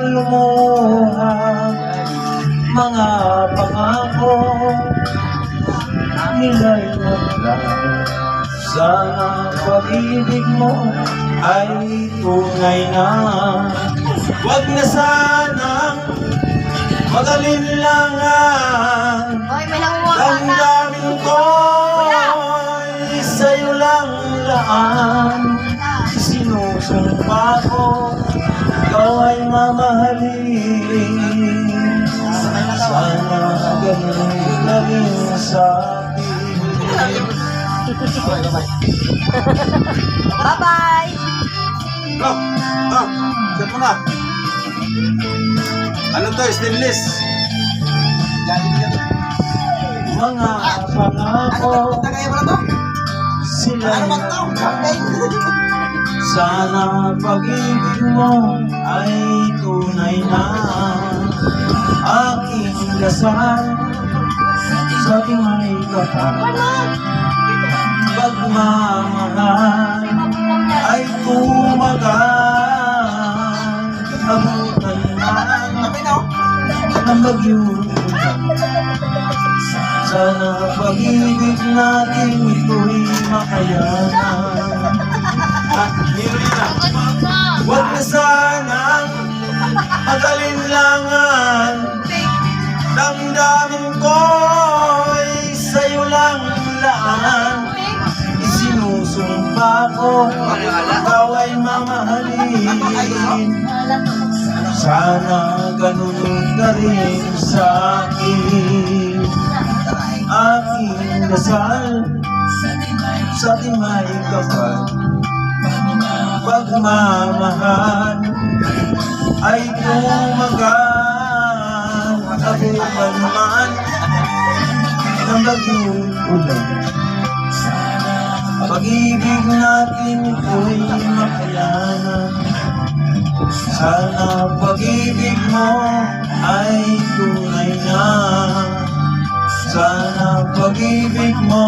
lumuha, mga pangako nila'y wala. Sana pag-ibig mo ay tunay na. Huwag na sanang mag-alinlangan. Damdamin ko'y sa'yo lang laan. Sinusumpa ko, ikaw ay mamahalin. Sana ganun na rin sa akin. Bye-bye! Saan mo na? Ano to? Stainless? Mga pangako sila sana pag-ibig mo ay tunay na. Aking dasal sa ating may kapal, pagmamahal ay tumagal. Abutan man ng bagyong sana pag-ibig natin ito'y makayanan. Huwag na sanang mag-alinlangan. Damdamin ko'y sa'yo lang laan. Isinusumpa ko, ikaw ay mamahalin. Sana ganun ka rin sa akin. Aking dasal sa ating may kapal, pagmamahal ay tumagal. Abutan man ng bagyong ulan, pag-ibig natin ito'y makayanan. Sana pag-ibig mo ay tunay na. Sana pag-ibig mo